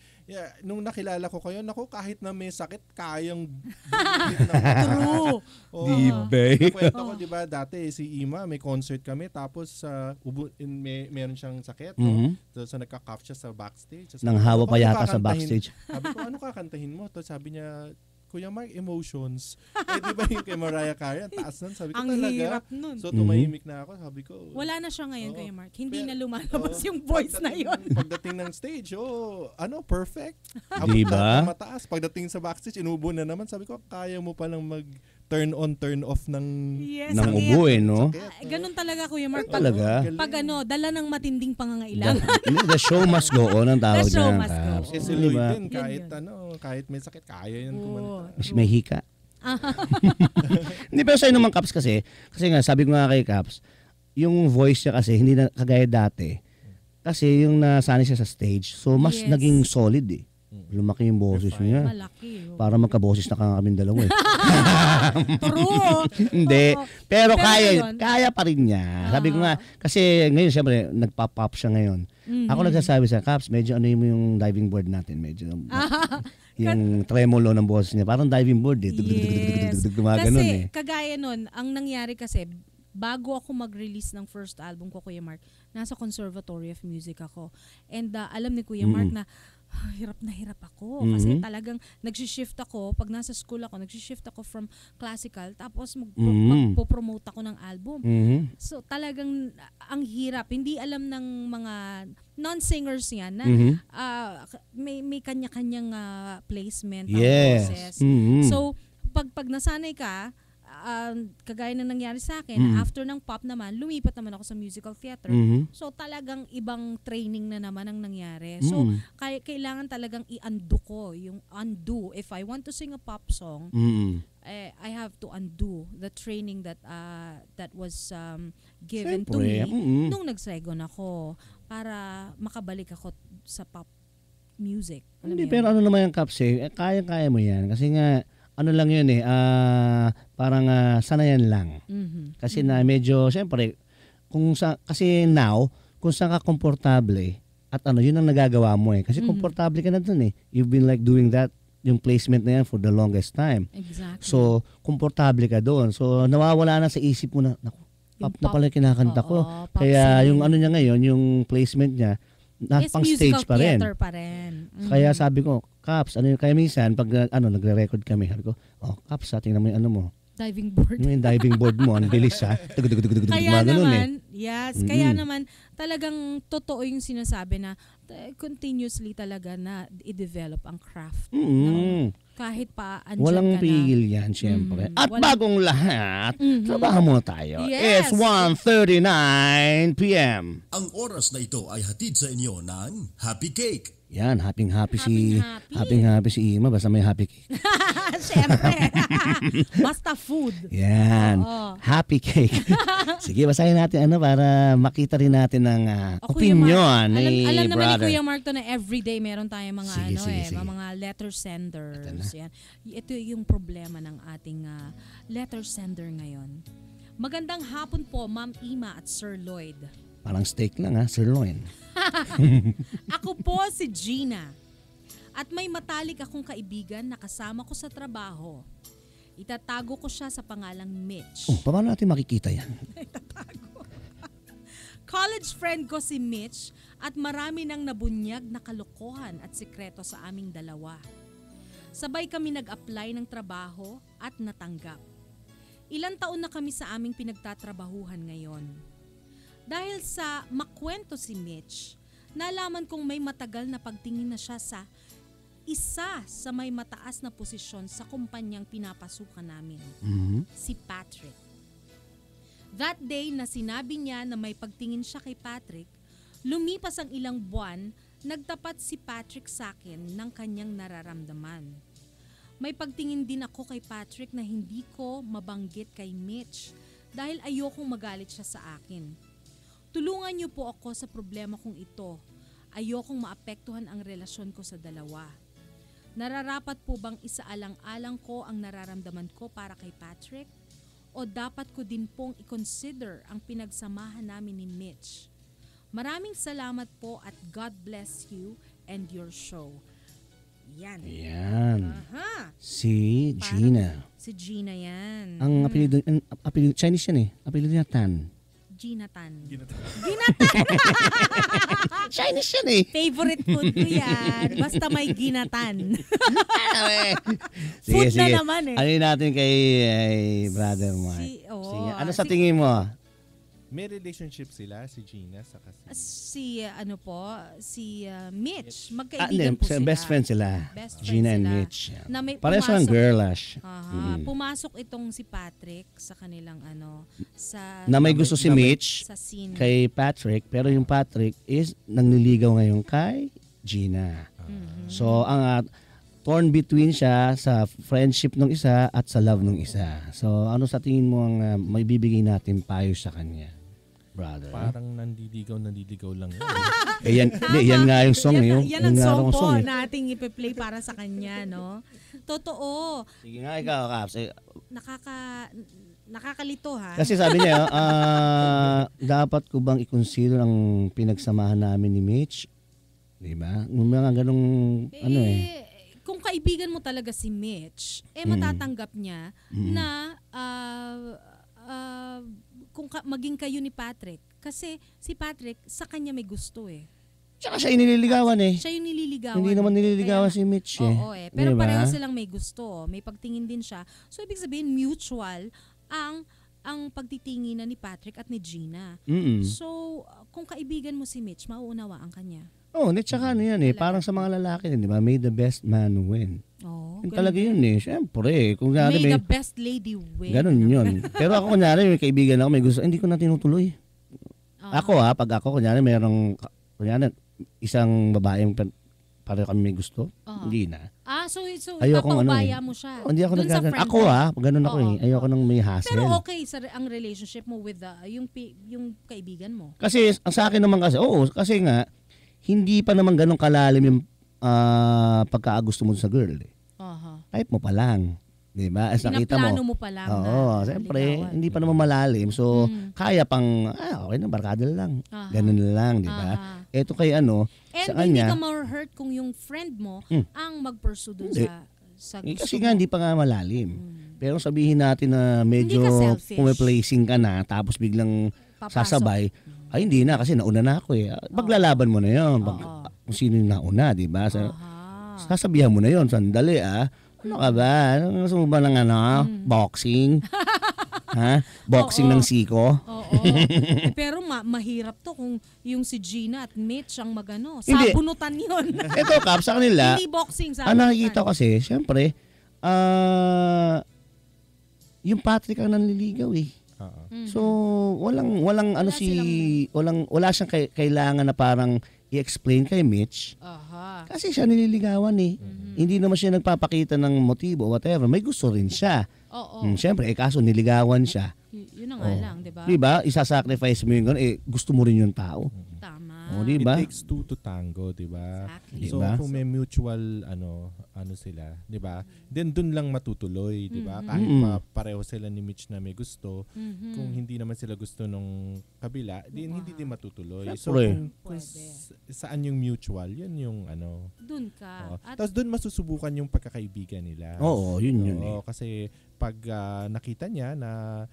nung nakilala ko kayo, kahit na may sakit, kayang True. Nakwento ko, di ba, dati si Ima, may concert kami, tapos meron siyang sakit. So nagka-cough siya sa backstage. Nang hawa pa yata sa backstage. Sabi ko, ano kakantahin mo? To sabi niya, Kuya Mark, Emotions. Di ba yung kay Mariah Carey? Ang taas nun. Sabi ko Ang talaga. hirap nun. So tumahimik na ako. Sabi ko. Wala na siya ngayon, Kuya Mark. Hindi na Pero- lumalabas yung voice na yun. Pagdating ng stage, perfect. Diba? Mataas. Pagdating sa backstage, inubo na naman. Sabi ko, kaya mo palang mag-turn on, turn off ng Yes. Nang ang ubo eh, no? sakit. Ganun talaga, Kuya Mark. Talaga? Pag dala ng matinding pangangailangan. The show must go on ang tawag The show dyan, must go Caps. Kasi si Di Lloyd ba? din, kahit may sakit, kaya yan kumanta. Mas may hika. Hindi, pero sa'yo naman, Caps, kasi nga, sabi ko nga kay Caps, yung voice niya kasi, hindi na kagaya dati. Kasi yung nasanay siya sa stage, so mas Yes. naging solid eh. Lumaki yung boses niya. Malaki. Para magkaboses na kaming dalawa eh. True. Hindi. Oo. Pero Pero kaya pa rin niya. Sabi ko nga, kasi ngayon siyempre, nagpa-pop siya ngayon. Ako nagsasabi sa Caps, medyo ano yung diving board natin. Medyo yung tremolo ng boses niya. Parang diving board eh. Yes. Gumaganon Kasi, eh. kagaya nun, ang nangyari kasi, bago ako mag-release ng first album ko, Kuya Mark, nasa Conservatory of Music ako. And alam ni Kuya Mark na, hirap na hirap ako. Kasi talagang nagsishift ako, pag nasa school ako, nagsishift ako from classical, tapos magpo-promote ako ng album. So talagang ang hirap. Hindi alam ng mga non-singers yan na may kanya-kanyang placement ng boses. So pag nasanay ka, kagaya na nangyari sa akin, after ng pop naman, lumipat naman ako sa musical theater. So talagang ibang training na naman ang nangyari. So kailangan talagang i-undo ko, yung undo. If I want to sing a pop song, I have to undo the training that was given to me nung nag-Saigon ako para makabalik ako sa pop music. Alam Hindi, mo yun? pero ano naman yung Caps eh, kaya mo yan. Kasi nga, ano lang yun eh, parang sanayan lang. Kasi na medyo, syempre, kasi now, kung saan ka komportable, at yun ang nagagawa mo eh. Kasi komportable ka na dun eh. You've been like doing that yung placement na yan for the longest time. Exactly. So, komportable ka doon. So, nawawala na sa isip mo na, naku, Yung pop na pala yung kinakanta ko. Oo, pop Kaya singing. yung ano niya ngayon, yung placement niya, Is pang musical stage pa rin. theater pa rin. Kaya sabi ko, Caps, kaya minsan, pag nagre-record kami, sabi ko, Caps, tingnan mo yung ano mo. Diving board. Yung diving board mo, ang bilis ha. Kaya Ganun naman, kaya naman talagang totoo yung sinasabi na continuously talaga na i-develop ang craft. Mm. Kahit pa andyan Walang ka na. pigil yan, syempre. At Walang- bagong lahat, trabaho mo tayo. Yes. It's 1:39 p.m. Ang oras na ito ay hatid sa inyo ng Happy Cake. Yan, happy Happy. si Ima, basta may happy cake. Siyempre. Basta food. Yan, Oo. happy cake. Sige, basahin natin para makita rin natin ang O, Kuya opinion Mark, ni alam naman ni brother. Kuya Mark to na everyday meron tayong mga Sige. mga letter senders. Yan. Ito yung problema ng ating letter sender ngayon. Magandang hapon po, Ma'am Ima at Sir Lloyd. Parang steak lang sirloin. Ako po si Gina. At may matalik akong kaibigan na kasama ko sa trabaho. Itatago ko siya sa pangalang Mitch. Paano natin makikita yan? College friend ko si Mitch at marami nang nabunyag na kalokohan at sikreto sa aming dalawa. Sabay kami nag-apply ng trabaho at natanggap. Ilang taon na kami sa aming pinagtatrabahuhan ngayon. Dahil sa makwento si Mitch, nalaman kong may matagal na pagtingin na siya sa isa sa may mataas na posisyon sa kumpanyang pinapasukan namin, si Patrick. That day na sinabi niya na may pagtingin siya kay Patrick, lumipas ang ilang buwan, nagtapat si Patrick sa akin ng kanyang nararamdaman. May pagtingin din ako kay Patrick na hindi ko mabanggit kay Mitch dahil ayokong magalit siya sa akin. Tulungan niyo po ako sa problema kong ito. Ayokong maapektuhan ang relasyon ko sa dalawa. Nararapat po bang isaalang-alang ko ang nararamdaman ko para kay Patrick? O dapat ko din pong i-consider ang pinagsamahan namin ni Mitch? Maraming salamat po at God bless you and your show. Yan. Yan. Aha. Si Parang Gina. Si Gina yan. Ang apelido Chinese yan apelido niya Tan. Gina Tan. Chinese yan Favorite food ko yan. Basta may ginatan. Food na naman Ano natin kay brother Mark? Sige. Ano sa tingin mo? May relationship sila, si Gina sa Si Mitch. Magkaibigan po sila. Best friend sila. Best friend Gina and sila. Mitch. Na may Parehas silang girlish. Pumasok itong si Patrick sa kanilang sa Na may gusto si Mitch sa scene. kay Patrick, pero yung Patrick is nangliligaw ngayon kay Gina. So, ang torn between siya sa friendship ng isa at sa love ng isa. So, ano sa tingin mo ang may bibigay natin payo sa kanya, brother? Parang nandiligaw lang yun. Yan nga yung song. Yan ang nga song yung po eh. na ating ipe-play para sa kanya, no? Totoo. Sige nga ikaw, Caps. Nakakalito ha. Kasi sabi niya, dapat ko bang i-consider ang pinagsamahan namin ni Mitch? Diba? Mga ganong Kung kaibigan mo talaga si Mitch, matatanggap niya na kung maging kayo ni Patrick. Kasi si Patrick, sa kanya may gusto Tsaka siya inililigawan Siya yung nililigawan. Hindi naman nililigawan si Mitch Oo Pero diba? pareho silang may gusto. May pagtingin din siya. So ibig sabihin mutual ang pagtitingin ni Patrick at ni Gina. So kung kaibigan mo si Mitch, mauunawaan ka niya. Tsaka parang sa mga lalaki, di ba? May the best man win. Yun talaga yun Siyempre, kung may the best lady win. Ganun yun. Pero ako kunyari, may kaibigan ako, may gusto, hindi ko na tinutuloy. Ako pag ako kunyari, kunyari, isang babaeng pareho kami may gusto, hindi na. So Ayokong papaubaya mo siya. Hindi ako Dun sa nagagano. friend Ako mo. ganun ako Ayoko nang may hassle. Pero okay ang relationship mo with yung kaibigan mo. Kasi ang sa akin naman kasi nga hindi pa naman ganun kalalim yung pagkaagusto mo sa girl. Type mo pa lang. Di ba? As nakita Pinaplano mo pa lang na siyempre, ligawan. hindi pa naman malalim. So, kaya pang, okay na, barkada lang. Ganun lang, di ba? Eto kay And sa hindi kanya, ka ma-hurt kung yung friend mo ang mag-pursue dun sa Sa Kasi gusto nga mo. hindi pa nga malalim. Pero sabihin natin na medyo Hindi ka selfish. pumiplacing ka na tapos biglang Papasok. sasabay, ay hindi na kasi nauna na ako eh. Paglalaban mo na yun. Oo. Kung sino yung nauna, di ba? Aha. Sasabihan mo na yun, sandali Ano ka ba? Ano gusto mo ba ng boxing? Ha? Boxing Oo. ng siko? Oo. Pero mahirap to kung yung si Gina at Mitch ang magano. Hindi. Sabunutan yun. Ito, Kap, sa kanila, Hindi boxing, sabunutan. ang nakikita ko kasi, syempre, yung Patrick ang nanliligaw eh. Oo. So, walang ano wala siyang kailangan na parang i-explain kay Mitch Aha. kasi siya nililigawan eh. Hindi naman siya nagpapakita ng motibo whatever. May gusto rin siya. Oo. Siyempre, kaso niligawan siya. Yun na nga lang, di ba? Diba? Isa-sacrifice mo yung gano'n, gusto mo rin yung tao. Tama. Diba? It takes two to tango, 'di ba? Exactly. So Diba? kung may mutual ano sila, 'di ba? Then dun lang matutuloy, 'di ba? Kahit pareho sila ni Mitch na may gusto, kung hindi naman sila gusto nung kabila, hindi din matutuloy. So Siyempre. kung Pwede. saan yung mutual, yun yung ano. Dun ka. At Tapos dun masusubukan yung pagkakaibigan nila. Oo, yun eh. Oo, kasi pag nakita niya na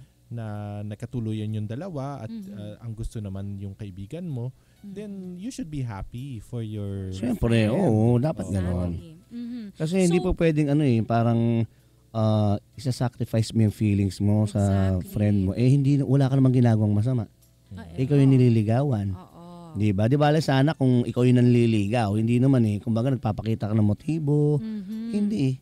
nakatuluyan yung dalawa at ang gusto naman yung kaibigan mo, then you should be happy for your Siyempre, friend. oo, dapat Oo. gano'n. Mhm. Kasi hindi So- po pwedeng parang isa-sacrifice mo yung feelings mo sa Exactly. friend mo. Wala ka namang ginagawang masama. Ikaw yung nililigawan. Oo. Di ba? Di ba sana kung ikaw yung nanliligaw, hindi naman kumbaga nagpapakita ka ng motibo. Hindi eh.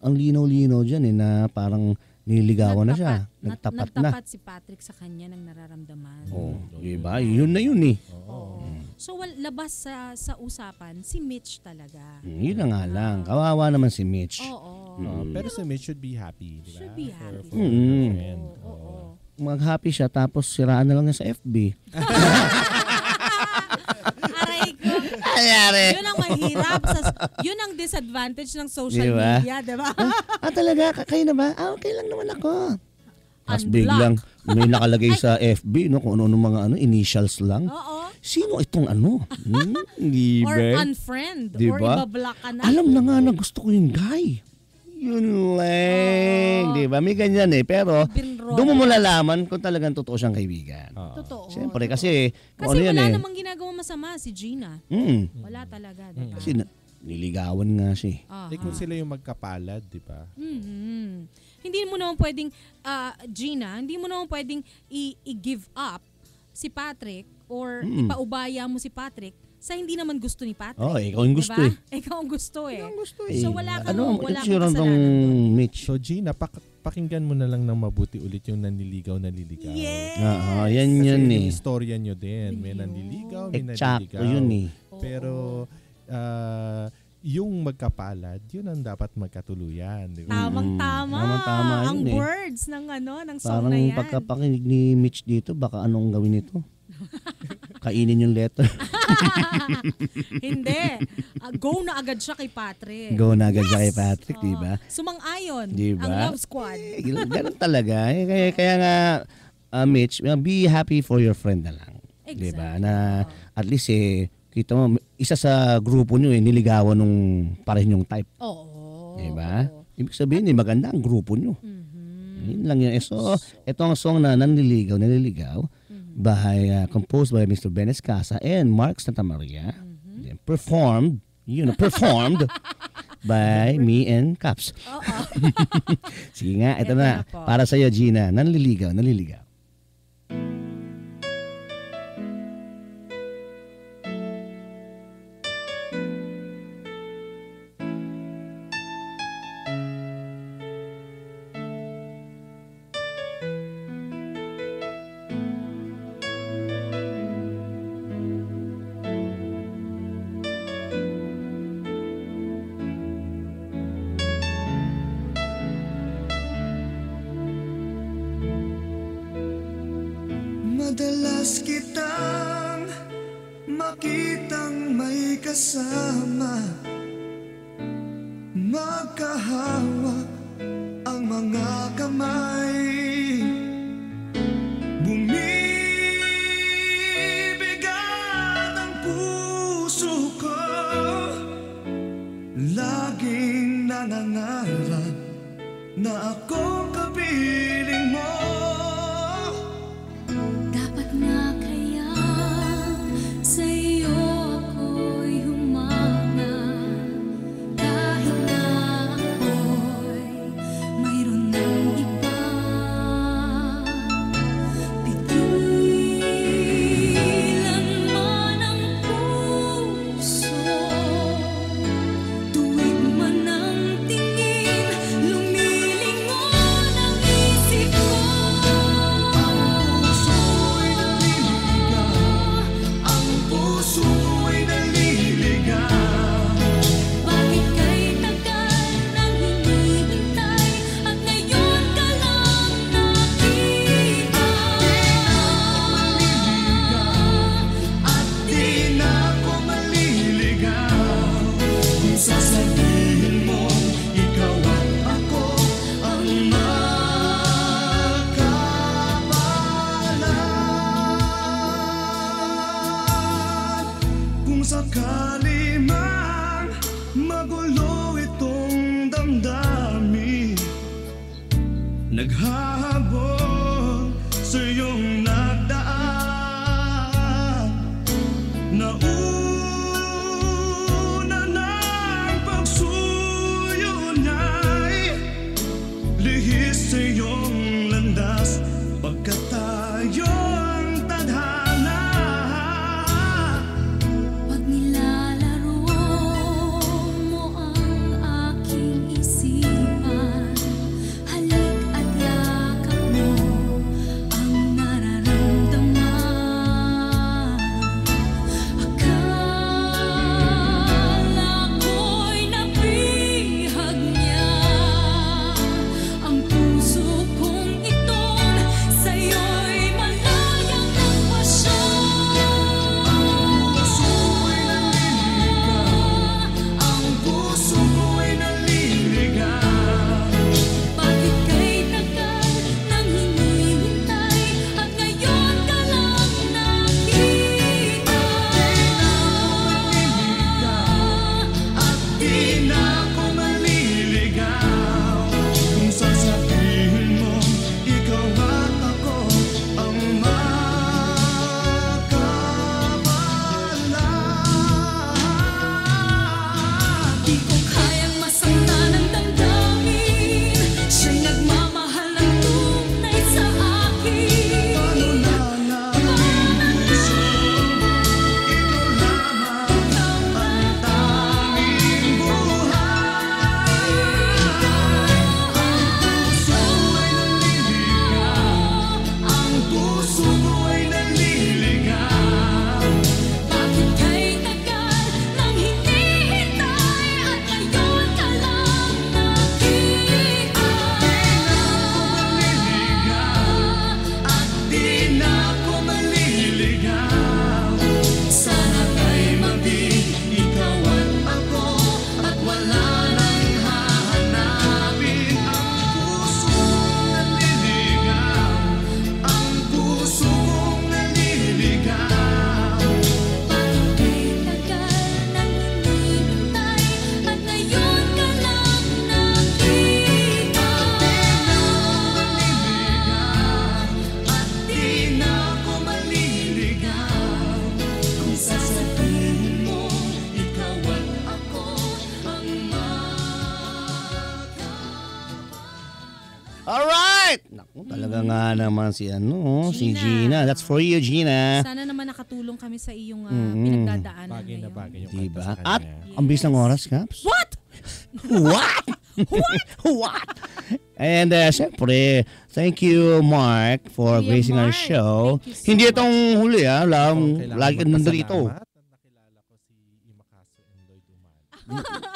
Ang linaw-linaw dyan na parang nililigawan na siya. Nagtapat na. Nagtapat si Patrick sa kanya ng nararamdaman. Oh, di ba? Yun na yun eh. Oo. So labas sa usapan si Mitch talaga. Yun na nga lang. Kawawa naman si Mitch. Oo. Pero si Mitch should be happy, di ba? Should be happy. For her friend. Oo. Mag-happy siya tapos siraan na lang niya sa FB. Aray ko. Ayari. Yun ang mahirap. Yun ang disadvantage ng social Diba? media, di ba? Talaga? Kayo na ba? Okay lang naman ako. Tapos Unblock. biglang may nakalagay sa FB kung ano mga initials lang. Oo. Sino itong ano? Di Or ba? unfriend. Diba? Or ibablock ka na. Alam na nga na gusto ko yung guy. Yun lang. Di ba? May ganyan Pero Binroda. doon mo malalaman kung talagang totoo siyang kaibigan. Totoo. Siyempre kasi kung Kasi ano yan wala namang ginagawa masama si Gina. Wala talaga, di ba? Kasi niligawan nga siya. Aha. Kung sila yung magkapalad, di ba? Mhm. Hindi mo naman pwedeng, Gina, hindi mo naman pwedeng i-give up si Patrick or ipaubaya mo si Patrick sa hindi naman gusto ni Patrick. Oh, ikaw yung gusto diba? Ikaw ang gusto eh. So wala kang wala kang Sure tong kasalanan doon. Mitch. So Gina, pakinggan mo na lang ng mabuti ulit yung nanliligaw. Yes. Yan Kasi yun yung istorya nyo din. May Yun. nanliligaw, may Eksakto nanliligaw. yun Pero yung magkapalad, yun ang dapat magkatuluyan. Di ba? Tamang-tama. Tamang-tama yun Ang eh. words ng song Parang na yan. pagkapakinig ni Mitch dito, baka anong gawin nito? Kainin yung letter. Hindi. Go na agad siya kay Patrick. Go na agad siya kay Patrick, di ba? Sumang-ayon Diba? ang Love Squad. Ganun talaga. Kaya nga, Mitch, be happy for your friend na lang. Di ba? Exactly. Na at least kita mo, isa sa grupo nyo niligawan nung pareho yung type. Oo. Di ba? Ibig sabihin, maganda ang grupo nyo. Yun lang yun. So, ito ang song na Naliligaw, by, composed by Mr. Benes Casa and Mark Santa Maria. Then performed by me and Caps. Oo. Sige nga, ito Ito na. na po. Para sa'yo, Gina. Naliligaw. Madalas kitang makitang may kasama, magkahawak ang mga kamay, bumibigat ang puso ko, laging nangangarap na ako kapiling mo. Dapat na kaya sa iyo ako'y humanga, kahit na ako'y mayroon ng iba. Pigilan man ang puso, tuwid man ang tingin, lumilingon ang isip ko. Ang puso ko'y naliligaw. Bakit kay tagal nang hinihintay at ngayon ka lang nakita? At di na ako maliligaw kung sasabihin mo ikaw at ako ang magkabalan. Kung sakali man magulo itong damdamin, naghahabol sa iyong nagdaan. Nauna ng pagsuyo niya'y lihis sa iyong landas, pagkat tayo ang tadhana. Pag nilalaro mo ang aking isipan, halik at yakap mo ang nararamdaman. Akala ko'y nabihag niya ang puso kong iton, sa'yo'y malayang nagpasya. Ang puso ko'y naliligaw. Bakit kay tagal nang hinihintay at ngayon ka lang nakita? At di na ako maliligaw kung sasabihin mo ikaw at ako ang magkabalan. Di ko kayang masaktan ang damdamin, siya'y nagmamahal ng tunay sa akin. Paano na namin gusto, ikaw lamang ang tanging buhay. Ang puso ko'y naliligaw. Bakit kay tagal nang hinihintay at ngayon ka lang nakita? At di na ako maliligaw. Sana kay maging ikaw at ako, at wala nang hahanapin. Ang puso kong naliligaw. Bakit kay tagal nang hinihintay at ngayon ka lang nakita? At di na ako maliligaw kung sasabihin mo ikaw at ako ang Alright! Naku, talaga nga naman si si Gina. That's for you, Gina. Sana naman nakatulong kami sa iyong Mm-mm. pinagdadaanan Bagay na ngayon. bagay yung Diba? kanta sa At kanya. ang bilis ng oras, Caps. What? What? What? And syempre, thank you, Mark, for Kuya gracing our Mark, show. thank you so Hindi much. itong huli, ha? Kailangan Lagi ka nandito. magpasalamat at nakilala ko si Ima Castro and Lloyd Umali.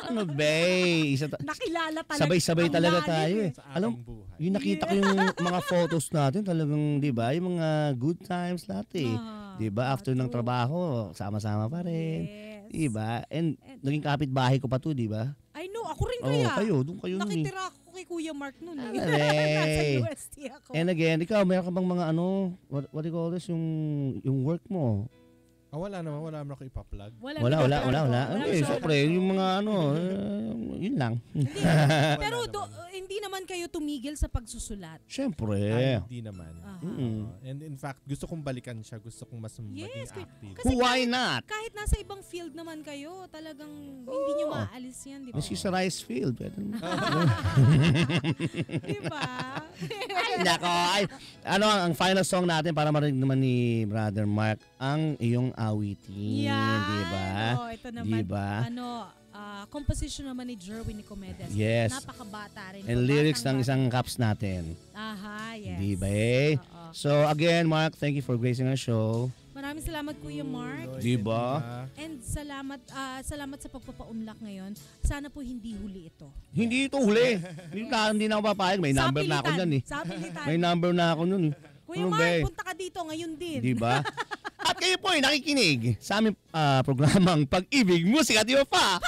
Ano, bay? Nakilala talaga. Sabay-sabay Ang talaga lalim tayo, eh. Sa Alam, aking buhay. yung nakita ko yung mga photos natin, talagang, di ba? Yung mga good times natin. Ah, Di ba? After ng true. trabaho, sama-sama pa rin. Yes. Di ba? And naging kapitbahay ko pa to, di ba? I know, ako rin Oo, kaya. doon kayo nun eh. Nakitira ako kay Kuya Mark nun eh. Alay. Nasa UST ako. And again, ikaw, meron ka bang mga what do you call this, yung work mo? Wala naman ako ipa-plug. Wala. Eh, syempre, yung mga yun lang. Pero hindi naman kayo tumigil sa pagsusulat. Syempre. Hindi naman. Mm. And in fact, gusto kong balikan siya. Gusto kong mas maging active. Kasi Why not? Kahit nasa ibang field naman kayo, talagang hindi nyo maalis yan, di ba? Maski sa rice field. Pwede. Di ba? Ay, nako. Ang final song natin para marinig naman ni Brother Mark ang iyong awitin. Yan. Di ba? Ito naman. Diba? Composition naman ni Jerwin Nicomedes. Yes. Napakabata rin. And lyrics ng isang caps natin. Aha, yes. Di ba eh? Oo. So again, Mark, thank you for gracing our show. Maraming salamat, Kuya Mark. Di ba? And salamat sa pagpapaunlak ngayon. Sana po hindi huli ito. Hindi ito huli. Hindi na ako papayag. May number na ako dyan eh. Sa pilitan. May number na ako nun. Kuya Ano Mark, ba eh? punta ka dito ngayon din. Di ba? At kayo po ay nakikinig sa aming programang Pag-ibig, Musika at Iba Pa.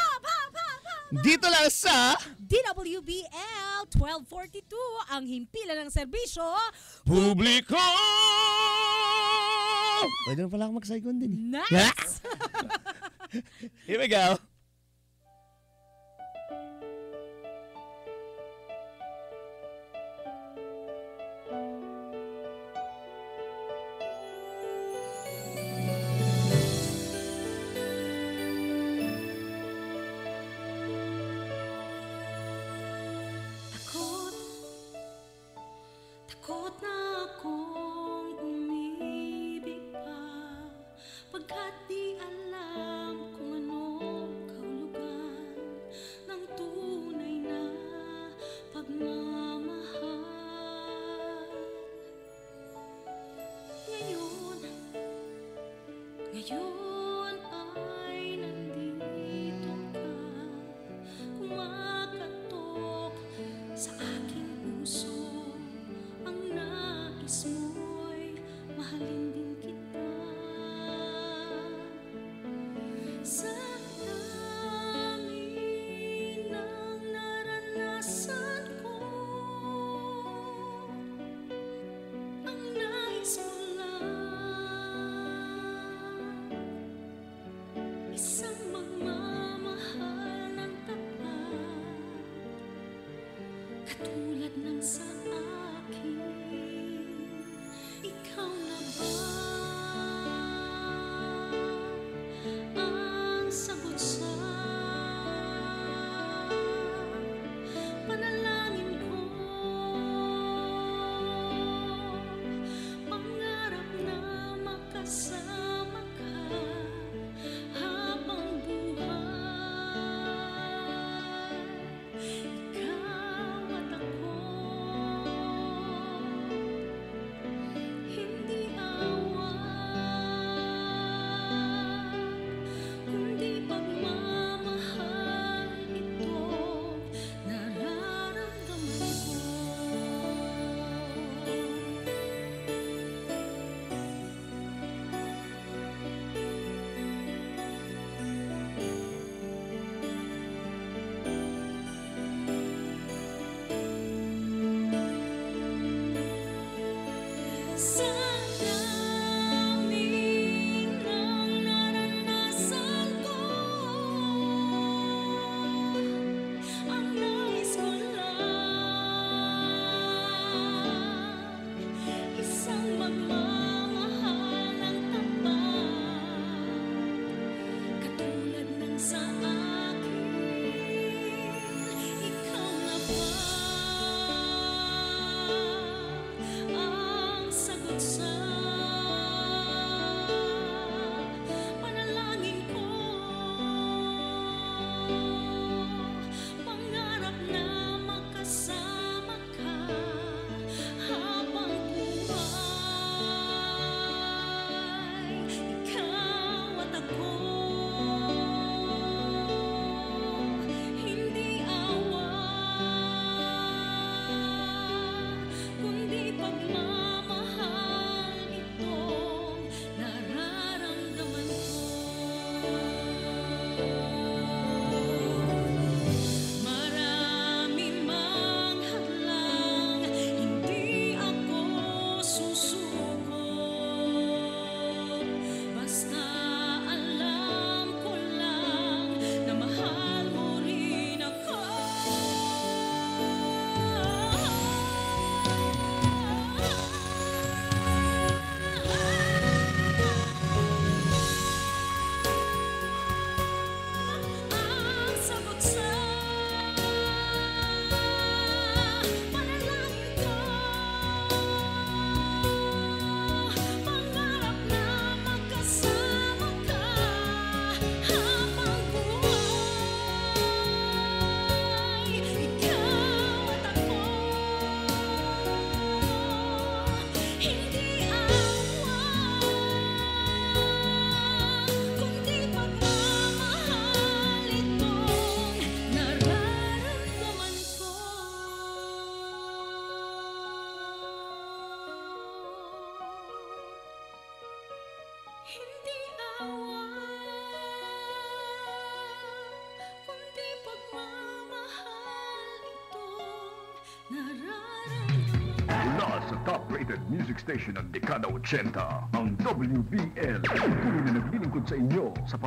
Dito lang sa DWBL 1242, ang himpilan ng serbisyo. Publiko! Pwede na pala ako mag-saigon din. Nice! Here we go. Takot na akong umibig pa, pagkat di alam kung anong kahulugan ng tunay na pagmamahal. Ngayon ay nandito ka, kumakatok sa aking puso. Ang nais mo'y mahalin din kita. Sa dami ng naranasan ko, ang nais mo lang isang magmamahal ng tapat, katulad ng sa akin. Ikaw na ba ang sagot sa panalangin ko? Pangarap na makasama ka habang buhay. Ikaw at ako Syndicated Music Station ng Dekada 80, ang WBL. Tuloy na naglilingkod sa inyo sa